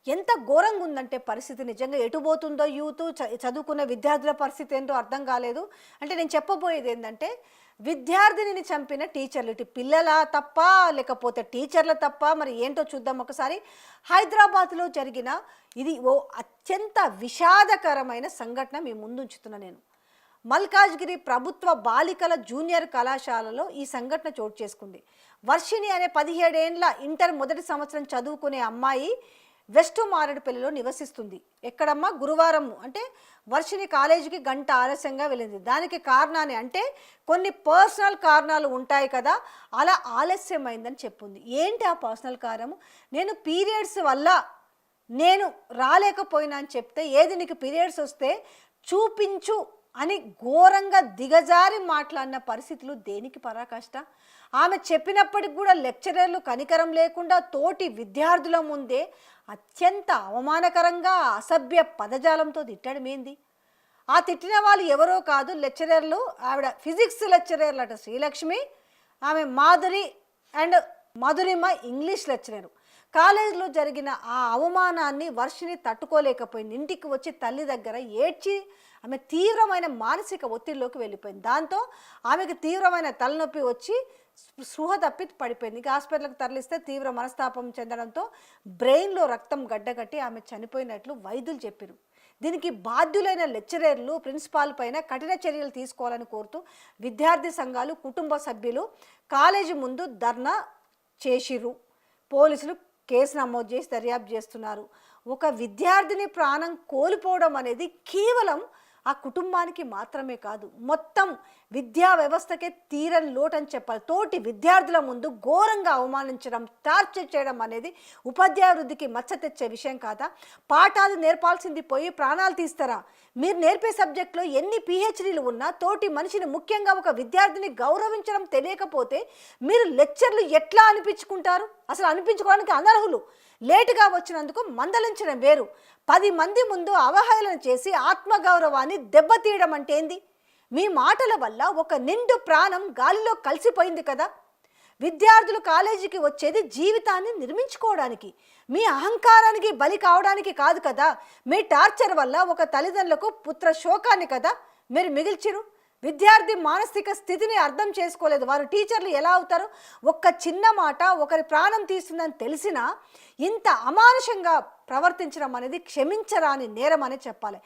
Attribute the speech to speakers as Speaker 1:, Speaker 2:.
Speaker 1: ఎంత ఘోరంగా ఉందంటే పరిస్థితి నిజంగా ఎటు పోతుందో యూత్ చదువుకున్న విద్యార్థుల పరిస్థితి ఏంటో అర్థం కాలేదు. అంటే నేను చెప్పబోయేది ఏంటంటే విద్యార్థినిని చంపిన టీచర్లు ఇటు పిల్లల తప్ప లేకపోతే టీచర్ల తప్ప మరి ఏంటో చూద్దాం ఒకసారి. హైదరాబాద్లో జరిగిన ఇది ఓ అత్యంత విషాదకరమైన సంఘటన మీ ముందు ఉంచుతున్నా నేను. మల్కాజ్గిరి ప్రభుత్వ బాలికల జూనియర్ కళాశాలలో ఈ సంఘటన చోటు చేసుకుంది. వర్షిణి అనే 17 ఏండ్ల ఇంటర్ మొదటి సంవత్సరం చదువుకునే అమ్మాయి వెస్ట్ మారేడుపల్లిలో నివసిస్తుంది. ఎక్కడమ్మా? గురువారం అంటే వర్షిణి కాలేజీకి గంట ఆలస్యంగా వెళ్ళింది. దానికి కారణాన్ని అంటే కొన్ని పర్సనల్ కారణాలు ఉంటాయి కదా, అలా ఆలస్యమైందని చెప్పింది. ఏంటి ఆ పర్సనల్ కారణము? నేను పీరియడ్స్ వల్ల నేను రాలేకపోయినా అని చెప్తే, ఏది నీకు పీరియడ్స్ వస్తే చూపించు అని ఘోరంగా దిగజారి మాట్లాడిన పరిస్థితులు దేనికి పరాకాష్ట? ఆమె చెప్పినప్పటికి కూడా లెక్చరర్లు కనికరం లేకుండా తోటి విద్యార్థుల ముందే అత్యంత అవమానకరంగా అసభ్య పదజాలంతో తిట్టడం ఏంది? ఆ తిట్టిన వాళ్ళు ఎవరో కాదు, లెక్చరర్లు. ఆవిడ ఫిజిక్స్ లెక్చరర్లు అట శ్రీలక్ష్మి, ఆమె Madhuri and Madhurima English lecturer. కాలేజీలో జరిగిన ఆ అవమానాన్ని వర్షిణి తట్టుకోలేకపోయింది. ఇంటికి వచ్చి తల్లి దగ్గర ఏడ్చి ఆమె తీవ్రమైన మానసిక ఒత్తిడిలోకి వెళ్ళిపోయింది. దాంతో ఆమెకు తీవ్రమైన తలనొప్పి వచ్చి స్పృహ తప్పి పడిపోయింది. ఇక హాస్పిటల్కి తరలిస్తే తీవ్ర మనస్తాపం చెందడంతో బ్రెయిన్లో రక్తం గడ్డగట్టి ఆమె చనిపోయినట్లు వైద్యులు చెప్పారు. దీనికి బాధ్యులైన లెక్చరర్లు, ప్రిన్సిపాల్ పైన కఠిన చర్యలు తీసుకోవాలని కోరుతూ విద్యార్థి సంఘాలు, కుటుంబ సభ్యులు కాలేజీ ముందు ధర్నా చేసిర్రు. పోలీసులు కేసు నమోదు చేసి దర్యాప్తు చేస్తున్నారు. ఒక విద్యార్థిని ప్రాణం కోల్పోవడం అనేది కేవలం ఆ కుటుంబానికి మాత్రమే కాదు, మొత్తం విద్యా వ్యవస్థకే తీరని లోటు అని చెప్పాలి. తోటి విద్యార్థుల ముందు ఘోరంగా అవమానించడం, టార్చర్ చేయడం అనేది ఉపాధ్యాయ వృద్ధికి మచ్చ తెచ్చే విషయం కాదా? పాఠాలు నేర్పాల్సింది పోయి ప్రాణాలు తీస్తారా? మీరు నేర్పే సబ్జెక్టులో ఎన్ని పిహెచ్డీలు ఉన్నా తోటి మనిషిని, ముఖ్యంగా ఒక విద్యార్థిని గౌరవించడం తెలియకపోతే మీరు లెక్చర్లు ఎట్లా అనిపించుకుంటారు? అసలు అనిపించుకోవడానికి అనర్హులు. లేటుగా వచ్చినందుకు మందలించడం వేరు, 10 మంది ముందు అవహేళన చేసి ఆత్మగౌరవాన్ని దెబ్బతీయడం అంటే ఏంది? మీ మాటల వల్ల ఒక నిండు ప్రాణం గాలిలో కలిసిపోయింది కదా. విద్యార్థులు కాలేజీకి వచ్చేది జీవితాన్ని నిర్మించుకోవడానికి, మీ అహంకారానికి బలి కావడానికి కాదు కదా. మీ టార్చర్ వల్ల ఒక తల్లిదండ్రులకు పుత్ర శోకాన్ని కదా మీరు మిగిల్చిరు. విద్యార్థి మానసిక స్థితిని అర్థం చేసుకోలేదు. వారు టీచర్లు ఎలా అవుతారు? ఒక్క చిన్న మాట ఒకరి ప్రాణం తీస్తుందని తెలిసినా ఇంత అమానుషంగా ప్రవర్తించడం అనేది క్షమించరాని నేరం అని చెప్పాలి.